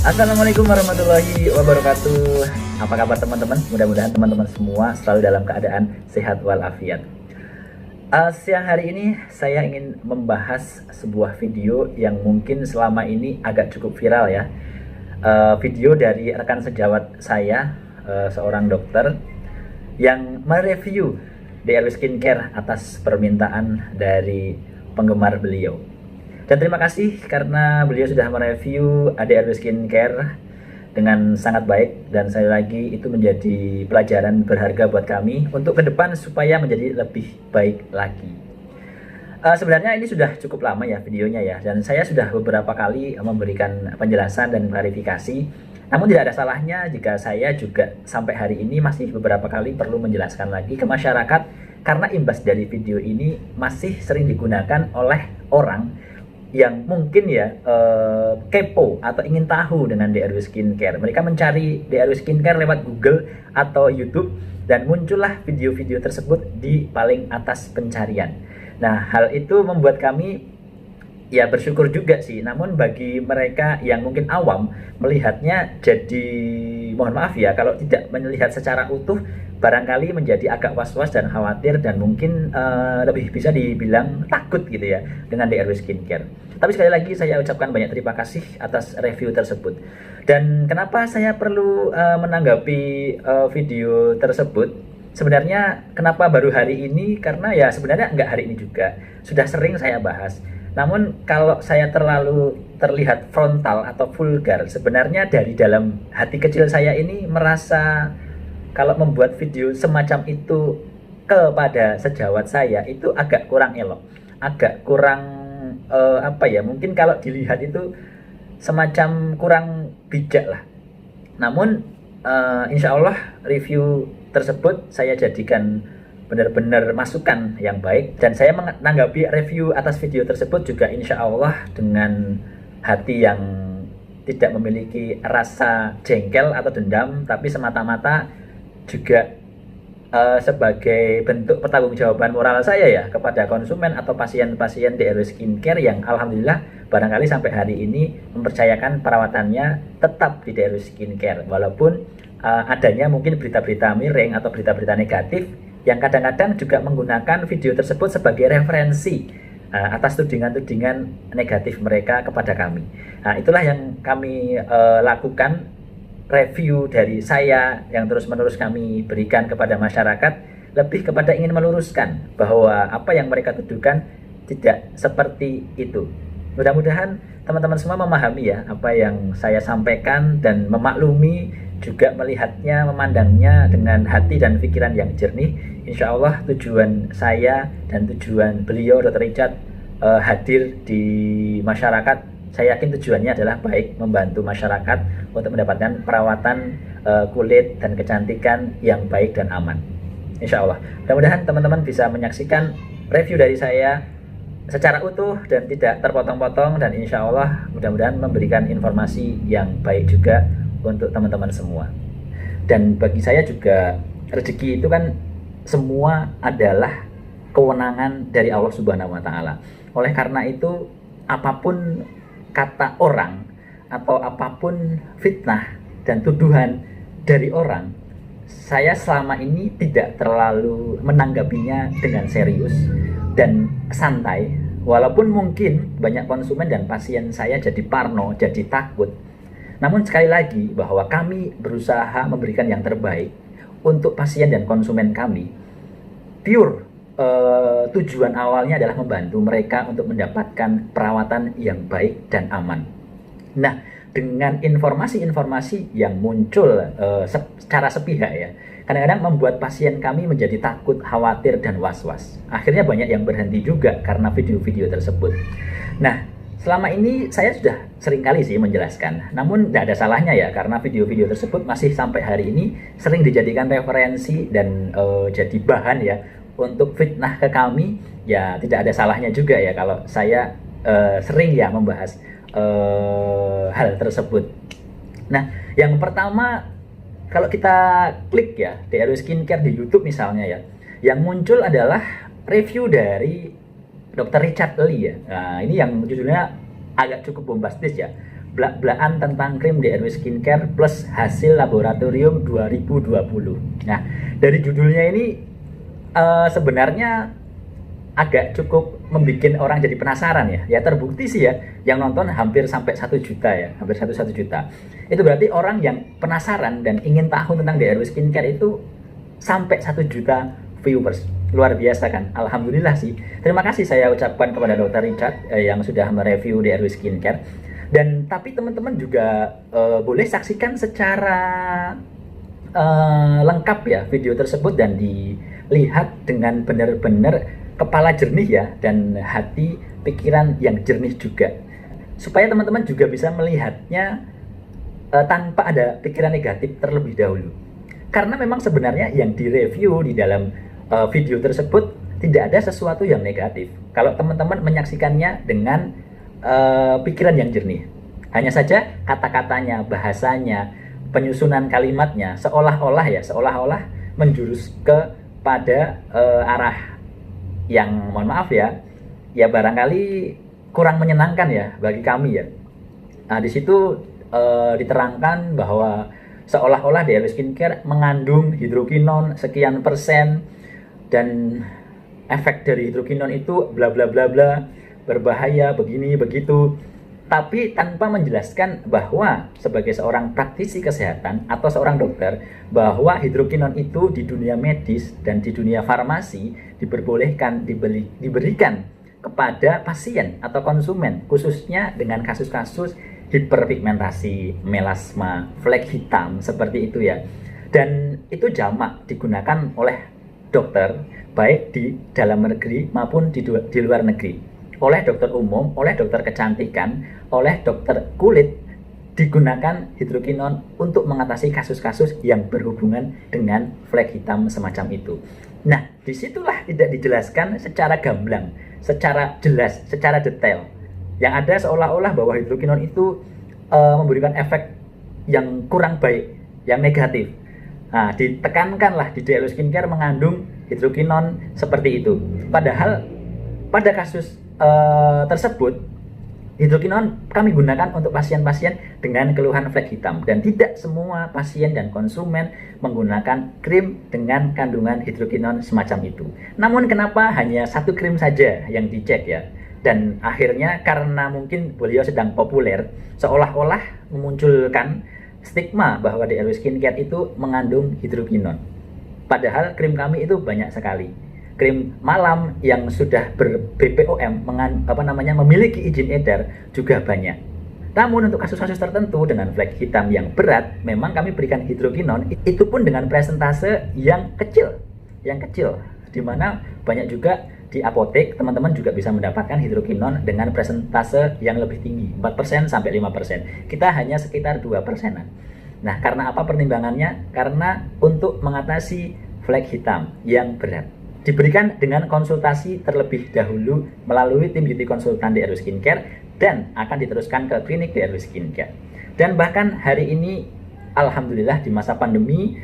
Assalamualaikum warahmatullahi wabarakatuh. Apa kabar teman-teman? Mudah-mudahan teman-teman semua selalu dalam keadaan sehat walafiat. Siang hari ini saya ingin membahas sebuah video yang mungkin selama ini agak cukup viral ya. Video dari rekan sejawat saya, seorang dokter yang mereview DRW Skincare atas permintaan dari penggemar beliau. Dan terima kasih karena beliau sudah mereview DRW Skincare dengan sangat baik, dan sekali lagi itu menjadi pelajaran berharga buat kami untuk ke depan supaya menjadi lebih baik lagi. Sebenarnya ini sudah cukup lama ya videonya ya, dan saya sudah beberapa kali memberikan penjelasan dan klarifikasi. Namun tidak ada salahnya jika saya juga sampai hari ini masih beberapa kali perlu menjelaskan lagi ke masyarakat, karena imbas dari video ini masih sering digunakan oleh orang yang mungkin ya kepo atau ingin tahu dengan DRW Skincare. Mereka mencari DRW Skincare lewat Google atau YouTube, dan muncullah video-video tersebut di paling atas pencarian. Nah, hal itu membuat kami ya bersyukur juga sih. Namun bagi mereka yang mungkin awam melihatnya, jadi mohon maaf ya kalau tidak melihat secara utuh, barangkali menjadi agak was-was dan khawatir, dan mungkin lebih bisa dibilang takut gitu ya dengan DRW Skincare. Tapi sekali lagi saya ucapkan banyak terima kasih atas review tersebut. Dan kenapa saya perlu menanggapi video tersebut? Sebenarnya kenapa baru hari ini? Karena ya sebenarnya nggak hari ini juga, sudah sering saya bahas. Namun kalau saya terlalu terlihat frontal atau vulgar, sebenarnya dari dalam hati kecil saya ini merasa kalau membuat video semacam itu kepada sejawat saya itu agak kurang elok, agak kurang apa ya, mungkin kalau dilihat itu semacam kurang bijak lah. Namun insya Allah review tersebut saya jadikan benar-benar masukan yang baik, dan saya menanggapi review atas video tersebut juga insya Allah dengan hati yang tidak memiliki rasa jengkel atau dendam, tapi semata-mata juga sebagai bentuk pertanggungjawaban moral saya ya kepada konsumen atau pasien-pasien DRW Skincare yang alhamdulillah barangkali sampai hari ini mempercayakan perawatannya tetap di DRW Skincare, walaupun adanya mungkin berita-berita miring atau berita-berita negatif yang kadang-kadang juga menggunakan video tersebut sebagai referensi atas tudingan-tudingan negatif mereka kepada kami. Nah, itulah yang kami lakukan. Review dari saya yang terus-menerus kami berikan kepada masyarakat lebih kepada ingin meluruskan bahwa apa yang mereka tuduhkan tidak seperti itu. Mudah-mudahan teman-teman semua memahami ya apa yang saya sampaikan dan memaklumi, juga melihatnya, memandangnya dengan hati dan pikiran yang jernih. Insya Allah tujuan saya dan tujuan beliau Dr. Richard hadir di masyarakat, saya yakin tujuannya adalah baik, membantu masyarakat untuk mendapatkan perawatan kulit dan kecantikan yang baik dan aman. Insya Allah. Mudah-mudahan teman-teman bisa menyaksikan review dari saya secara utuh dan tidak terpotong-potong, dan insya Allah mudah-mudahan memberikan informasi yang baik juga untuk teman-teman semua. Dan bagi saya juga rezeki itu kan semua adalah kewenangan dari Allah Subhanahu wa Ta'ala. Oleh karena itu, apapun kata orang atau apapun fitnah dan tuduhan dari orang, saya selama ini tidak terlalu menanggapinya dengan serius dan santai, walaupun mungkin banyak konsumen dan pasien saya jadi parno, jadi takut. Namun sekali lagi bahwa kami berusaha memberikan yang terbaik untuk pasien dan konsumen kami. Pure tujuan awalnya adalah membantu mereka untuk mendapatkan perawatan yang baik dan aman. Nah, dengan informasi-informasi yang muncul secara sepihak ya, kadang-kadang membuat pasien kami menjadi takut, khawatir, dan was-was. Akhirnya banyak yang berhenti juga karena video-video tersebut. Nah, selama ini saya sudah sering kali sih menjelaskan, namun tidak ada salahnya ya, karena video-video tersebut masih sampai hari ini sering dijadikan referensi dan jadi bahan ya untuk fitnah ke kami. Ya tidak ada salahnya juga ya kalau saya sering ya membahas hal tersebut. Nah, yang pertama, kalau kita klik ya DRW Skincare di YouTube misalnya ya, yang muncul adalah review dari Dr. Richard Lee ya. Nah, ini yang judulnya agak cukup bombastis ya. belak-belakan tentang krim DRW Skincare plus hasil laboratorium 2020. Nah, dari judulnya ini sebenarnya agak cukup membuat orang jadi penasaran ya. Ya terbukti sih ya, yang nonton hampir sampai 1 juta ya, hampir 1 juta. Itu berarti orang yang penasaran dan ingin tahu tentang DRW Skincare itu sampai 1 juta viewers. Luar biasa kan? Alhamdulillah sih. Terima kasih saya ucapkan kepada Dr. Richard yang sudah mereview DRW Skincare. Dan tapi teman-teman juga boleh saksikan secara lengkap ya video tersebut dan dilihat dengan benar-benar kepala jernih ya dan hati pikiran yang jernih juga, supaya teman-teman juga bisa melihatnya tanpa ada pikiran negatif terlebih dahulu. Karena memang sebenarnya yang direview di dalam video tersebut tidak ada sesuatu yang negatif kalau teman-teman menyaksikannya dengan pikiran yang jernih. Hanya saja kata-katanya, bahasanya, penyusunan kalimatnya seolah-olah menjurus kepada arah yang mohon maaf ya barangkali kurang menyenangkan ya bagi kami ya. Nah, di situ diterangkan bahwa seolah-olah DRW Skincare mengandung hidrokinon sekian persen dan efek dari hidrokinon itu bla bla bla bla, berbahaya begini begitu, tapi tanpa menjelaskan bahwa sebagai seorang praktisi kesehatan atau seorang dokter, bahwa hidrokinon itu di dunia medis dan di dunia farmasi diperbolehkan diberikan kepada pasien atau konsumen, khususnya dengan kasus-kasus hiperpigmentasi, melasma, flek hitam seperti itu ya. Dan itu jamak digunakan oleh dokter baik di dalam negeri maupun di luar negeri. Oleh dokter umum, oleh dokter kecantikan, oleh dokter kulit, digunakan hidrokinon untuk mengatasi kasus-kasus yang berhubungan dengan flek hitam semacam itu. Nah, disitulah tidak dijelaskan secara gamblang, secara jelas, secara detail. Yang ada seolah-olah bahwa hidrokinon itu memberikan efek yang kurang baik, yang negatif. Nah, ditekankanlah di DRW Skincare mengandung hidrokinon seperti itu. Padahal pada kasus tersebut hidrokinon kami gunakan untuk pasien-pasien dengan keluhan flek hitam, dan tidak semua pasien dan konsumen menggunakan krim dengan kandungan hidrokinon semacam itu. Namun kenapa hanya 1 krim saja yang dicek ya? Dan akhirnya karena mungkin beliau sedang populer, seolah-olah memunculkan stigma bahwa DRW Skincare itu mengandung hidrokinon. Padahal krim kami itu banyak sekali. Krim malam yang sudah ber-BPOM memiliki izin edar juga banyak. Namun untuk kasus-kasus tertentu dengan flek hitam yang berat, memang kami berikan hidrokinon, itu pun dengan presentase yang kecil, di mana banyak juga di apotek teman-teman juga bisa mendapatkan hidrokinon dengan presentase yang lebih tinggi, 4% sampai 5%. Kita hanya sekitar 2%-an. Nah, karena apa pertimbangannya? Karena untuk mengatasi flek hitam yang berat. Diberikan dengan konsultasi terlebih dahulu melalui tim beauty konsultan DRW Skincare dan akan diteruskan ke klinik DRW Skincare. Dan bahkan hari ini alhamdulillah di masa pandemi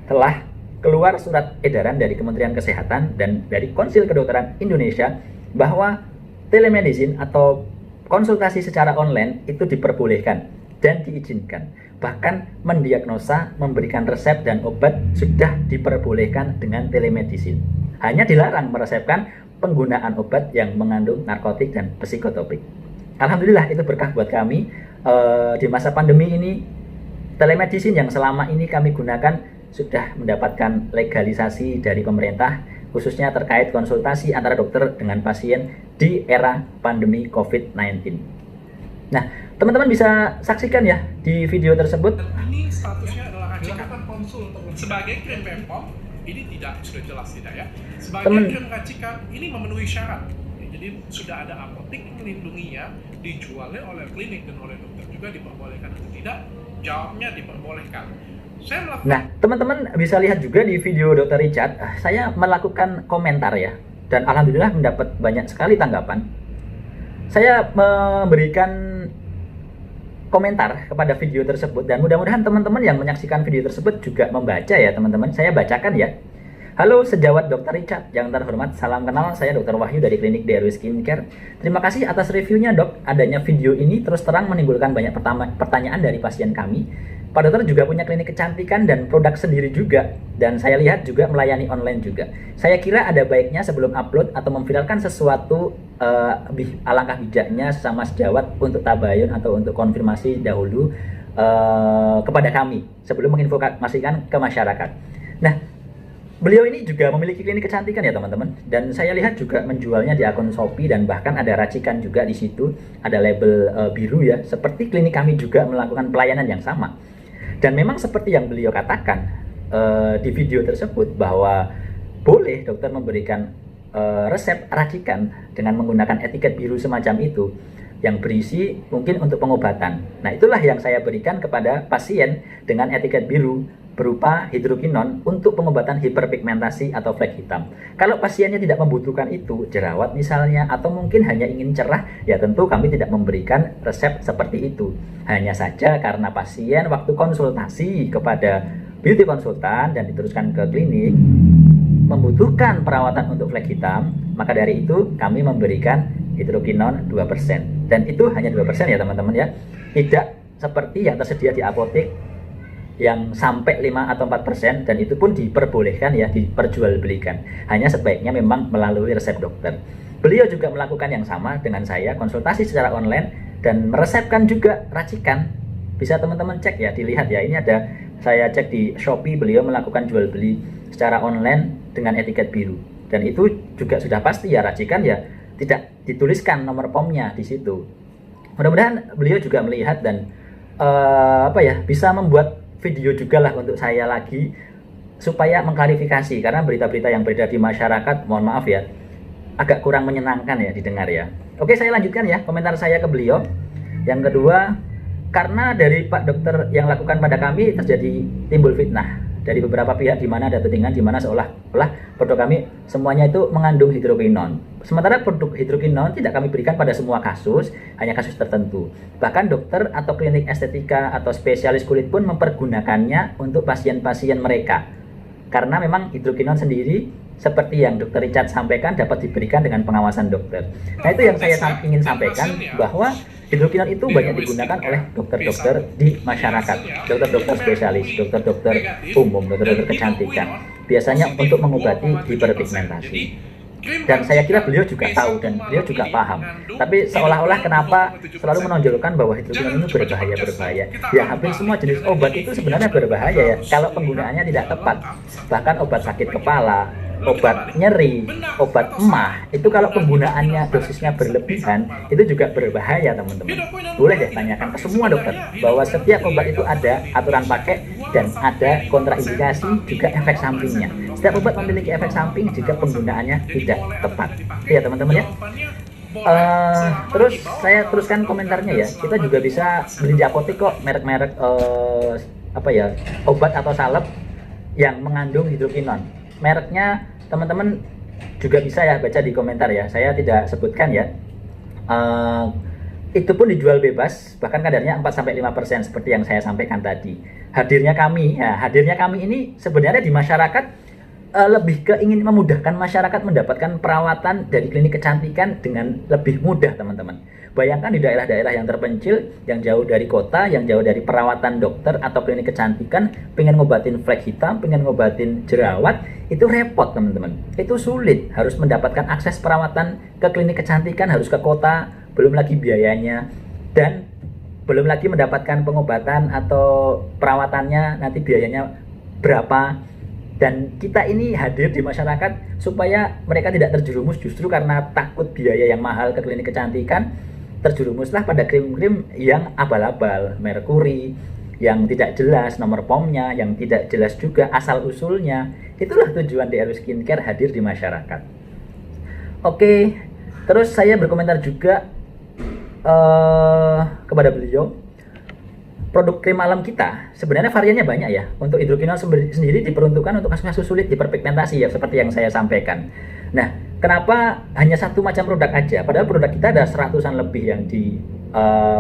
telah keluar surat edaran dari Kementerian Kesehatan dan dari Konsil Kedokteran Indonesia bahwa telemedicine atau konsultasi secara online itu diperbolehkan dan diizinkan. Bahkan mendiagnosa, memberikan resep dan obat sudah diperbolehkan dengan telemedicine. Hanya dilarang meresepkan penggunaan obat yang mengandung narkotik dan psikotropik. Alhamdulillah itu berkah buat kami. Di masa pandemi ini, telemedicine yang selama ini kami gunakan sudah mendapatkan legalisasi dari pemerintah, khususnya terkait konsultasi antara dokter dengan pasien di era pandemi COVID-19. Nah, teman-teman bisa saksikan ya di video tersebut. Ini statusnya adalah racikan konsul sebagai krim BPOM. Ini sudah jelas tidak ya? Sebagai krim racikan ini memenuhi syarat. Jadi sudah ada apotek melindunginya, dijualnya oleh klinik dan oleh dokter juga diperbolehkan atau tidak? Jawabnya diperbolehkan. Nah, teman-teman bisa lihat juga di video Dr. Richard, saya melakukan komentar ya, dan alhamdulillah mendapat banyak sekali tanggapan. Saya memberikan komentar kepada video tersebut dan mudah-mudahan teman-teman yang menyaksikan video tersebut juga membaca ya teman-teman. Saya bacakan ya. Halo sejawat Dr. Richard yang terhormat, salam kenal, saya Dr. Wahyu dari klinik DRW Skincare. Terima kasih atas reviewnya dok, adanya video ini terus terang menimbulkan banyak pertanyaan dari pasien kami. Pak dokter juga punya klinik kecantikan dan produk sendiri juga, dan saya lihat juga melayani online juga. Saya kira ada baiknya sebelum upload atau memviralkan sesuatu, alangkah bijaknya sesama sejawat untuk tabayun atau untuk konfirmasi dahulu kepada kami sebelum menginformasikan ke masyarakat. Nah, beliau ini juga memiliki klinik kecantikan ya teman-teman, dan saya lihat juga menjualnya di akun Shopee dan bahkan ada racikan juga di situ, ada label biru ya, seperti klinik kami juga melakukan pelayanan yang sama. Dan memang seperti yang beliau katakan di video tersebut bahwa boleh dokter memberikan resep racikan dengan menggunakan etiket biru semacam itu yang berisi mungkin untuk pengobatan. Nah, itulah yang saya berikan kepada pasien dengan etiket biru berupa hidrokinon untuk pengobatan hiperpigmentasi atau flek hitam. Kalau pasiennya tidak membutuhkan itu, jerawat misalnya, atau mungkin hanya ingin cerah, ya tentu kami tidak memberikan resep seperti itu. Hanya saja karena pasien waktu konsultasi kepada beauty konsultan dan diteruskan ke klinik membutuhkan perawatan untuk flek hitam, maka dari itu kami memberikan hidrokinon 2%. Dan itu hanya 2% ya teman-teman ya. Tidak seperti yang tersedia di apotek yang sampai 5 atau 4%, dan itu pun diperbolehkan ya, diperjualbelikan. Hanya sebaiknya memang melalui resep dokter. Beliau juga melakukan yang sama dengan saya, konsultasi secara online dan meresepkan juga racikan. Bisa teman-teman cek ya, dilihat ya, ini ada, saya cek di Shopee, beliau melakukan jual beli secara online dengan etiket biru. Dan itu juga sudah pasti ya, racikan ya tidak dituliskan nomor POM-nya di situ. Mudah-mudahan beliau juga melihat dan bisa membuat video juga lah untuk saya lagi supaya mengklarifikasi, karena berita-berita yang beredar di masyarakat, mohon maaf ya, agak kurang menyenangkan ya didengar ya. Oke, saya lanjutkan ya komentar saya ke beliau. Yang kedua, karena dari Pak Dokter yang lakukan pada kami terjadi timbul fitnah dari beberapa pihak, di mana ada tudingan di mana seolah-olah produk kami semuanya itu mengandung hidrokinon. Sementara produk hidrokinon tidak kami berikan pada semua kasus, hanya kasus tertentu. Bahkan dokter atau klinik estetika atau spesialis kulit pun mempergunakannya untuk pasien-pasien mereka. Karena memang hidrokinon sendiri seperti yang Dr. Richard sampaikan dapat diberikan dengan pengawasan dokter. Nah, itu yang saya ingin sampaikan, bahwa hidrokinon itu banyak digunakan oleh dokter-dokter di masyarakat, dokter-dokter spesialis, dokter-dokter umum, dokter-dokter kecantikan, biasanya untuk mengobati hiperpigmentasi. Dan saya kira beliau juga tahu dan beliau juga paham. Tapi seolah-olah kenapa selalu menonjolkan bahwa hidrokinon itu berbahaya. Ya, hampir semua jenis obat itu sebenarnya berbahaya ya, kalau penggunaannya tidak tepat. Bahkan obat sakit kepala, obat nyeri, obat emah, itu kalau penggunaannya dosisnya berlebihan, itu juga berbahaya teman-teman. Boleh deh tanyakan ke semua dokter bahwa setiap obat itu ada aturan pakai dan ada kontraindikasi juga efek sampingnya. Setiap obat memiliki efek samping jika penggunaannya tidak tepat. Ya teman-teman ya. Terus saya teruskan komentarnya ya. Kita juga bisa beli di apotek kok merek-merek obat atau salep yang mengandung hidrokinon. Mereknya teman-teman juga bisa ya baca di komentar ya, saya tidak sebutkan ya. Itu pun dijual bebas, bahkan kadarnya 4-5% seperti yang saya sampaikan tadi. Hadirnya kami ini sebenarnya di masyarakat lebih ke ingin memudahkan masyarakat mendapatkan perawatan dari klinik kecantikan dengan lebih mudah teman-teman. Bayangkan di daerah-daerah yang terpencil, yang jauh dari kota, yang jauh dari perawatan dokter atau klinik kecantikan, pengen ngobatin flek hitam, pengen ngobatin jerawat, itu repot teman-teman. Itu sulit, harus mendapatkan akses perawatan ke klinik kecantikan, harus ke kota, belum lagi biayanya, dan belum lagi mendapatkan pengobatan atau perawatannya nanti biayanya berapa. Dan kita ini hadir di masyarakat supaya mereka tidak terjerumus justru karena takut biaya yang mahal ke klinik kecantikan, terjerumuslah pada krim-krim yang abal-abal, merkuri, yang tidak jelas nomor POM-nya, yang tidak jelas juga asal-usulnya. Itulah tujuan DRW Skincare hadir di masyarakat. Oke, terus saya berkomentar juga kepada beliau. Produk krim malam kita sebenarnya variannya banyak ya. Untuk hidrokinon sendiri diperuntukkan untuk kasus-kasus sulit hiperpigmentasi ya, seperti yang saya sampaikan. Nah, kenapa hanya satu macam produk aja? Padahal produk kita ada seratusan lebih yang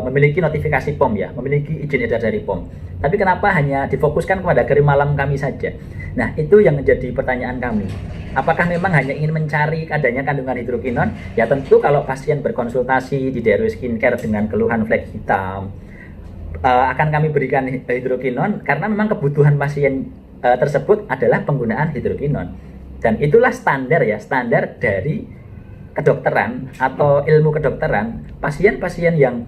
memiliki notifikasi POM ya, memiliki izin edar dari POM. Tapi kenapa hanya difokuskan kepada krim malam kami saja? Nah, itu yang menjadi pertanyaan kami. Apakah memang hanya ingin mencari adanya kandungan hidrokinon? Ya tentu kalau pasien berkonsultasi di DRW Skincare dengan keluhan flek hitam, akan kami berikan hidrokinon karena memang kebutuhan pasien tersebut adalah penggunaan hidrokinon. Dan itulah standar ya, standar dari kedokteran atau ilmu kedokteran. Pasien-pasien yang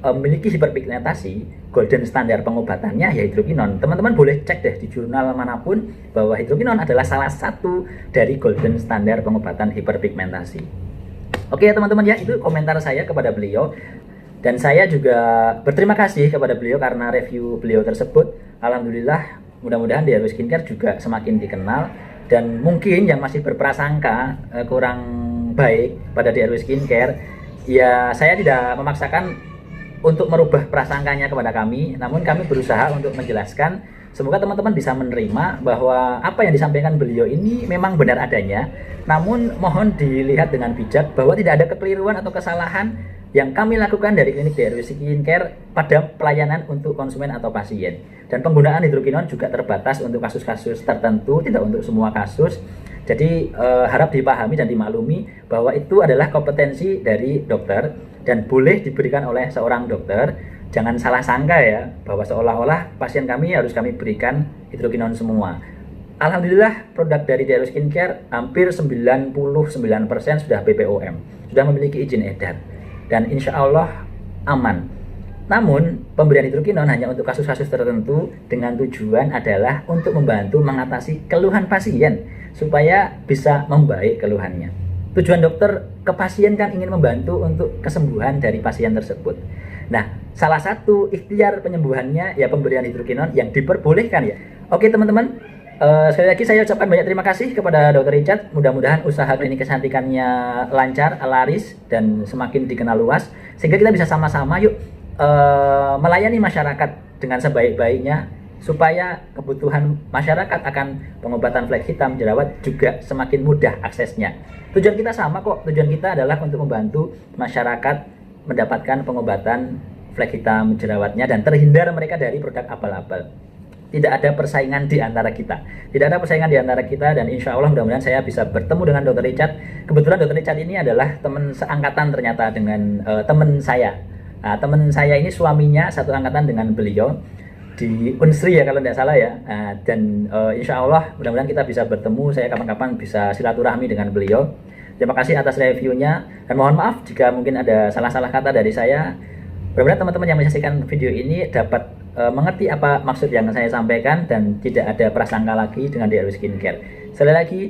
memiliki hiperpigmentasi, golden standar pengobatannya ya hidrokinon. Teman-teman boleh cek deh di jurnal manapun bahwa hidrokinon adalah salah satu dari golden standar pengobatan hiperpigmentasi. Oke teman-teman ya, itu komentar saya kepada beliau. Dan saya juga berterima kasih kepada beliau karena review beliau tersebut. Alhamdulillah, mudah-mudahan DRW Skincare juga semakin dikenal. Dan mungkin yang masih berprasangka kurang baik pada DRW Skincare, ya saya tidak memaksakan untuk merubah prasangkanya kepada kami, namun kami berusaha untuk menjelaskan. Semoga teman-teman bisa menerima bahwa apa yang disampaikan beliau ini memang benar adanya, namun mohon dilihat dengan bijak bahwa tidak ada kekeliruan atau kesalahan yang kami lakukan dari klinik DRW Skincare pada pelayanan untuk konsumen atau pasien. Dan penggunaan hidrokinon juga terbatas untuk kasus-kasus tertentu, tidak untuk semua kasus. Jadi harap dipahami dan dimaklumi bahwa itu adalah kompetensi dari dokter dan boleh diberikan oleh seorang dokter. Jangan salah sangka ya bahwa seolah-olah pasien kami harus kami berikan hidrokinon semua. Alhamdulillah produk dari DRW Skincare hampir 99% sudah BPOM, sudah memiliki izin edar dan insya Allah aman. Namun pemberian hidrokinon hanya untuk kasus-kasus tertentu dengan tujuan adalah untuk membantu mengatasi keluhan pasien supaya bisa membaik keluhannya. Tujuan dokter ke pasien kan ingin membantu untuk kesembuhan dari pasien tersebut. Nah, salah satu ikhtiar penyembuhannya ya pemberian hidrokinon yang diperbolehkan ya. Oke teman-teman, sekali lagi saya ucapkan banyak terima kasih kepada Dr. Richard. Mudah-mudahan usaha klinik kecantikannya lancar, laris, dan semakin dikenal luas sehingga kita bisa sama-sama yuk melayani masyarakat dengan sebaik-baiknya supaya kebutuhan masyarakat akan pengobatan flek hitam jerawat juga semakin mudah aksesnya. Tujuan kita sama kok, tujuan kita adalah untuk membantu masyarakat mendapatkan pengobatan flek hitam jerawatnya dan terhindar mereka dari produk abal-abal. Tidak ada persaingan di antara kita. Tidak ada persaingan di antara kita dan insya Allah mudah-mudahan saya bisa bertemu dengan Dr. Richard. Kebetulan Dr. Richard ini adalah teman seangkatan ternyata dengan teman saya. Nah, teman saya ini suaminya satu angkatan dengan beliau di Unsri ya kalau tidak salah ya. Dan insya Allah mudah-mudahan kita bisa bertemu. Saya kapan-kapan bisa silaturahmi dengan beliau. Terima kasih atas reviewnya dan mohon maaf jika mungkin ada salah-salah kata dari saya. Mudah-mudahan teman-teman yang menyaksikan video ini dapat mengerti apa maksud yang saya sampaikan dan tidak ada prasangka lagi dengan DRW Skincare. Sekali lagi,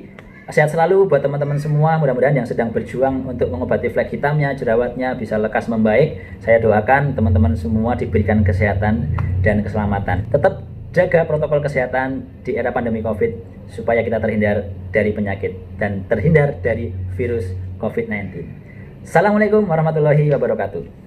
sehat selalu buat teman-teman semua. Mudah-mudahan yang sedang berjuang untuk mengobati flek hitamnya, jerawatnya bisa lekas membaik. Saya doakan teman-teman semua diberikan kesehatan dan keselamatan. Tetap jaga protokol kesehatan di era pandemi COVID supaya kita terhindar dari penyakit dan terhindar dari virus COVID-19. Assalamualaikum warahmatullahi wabarakatuh.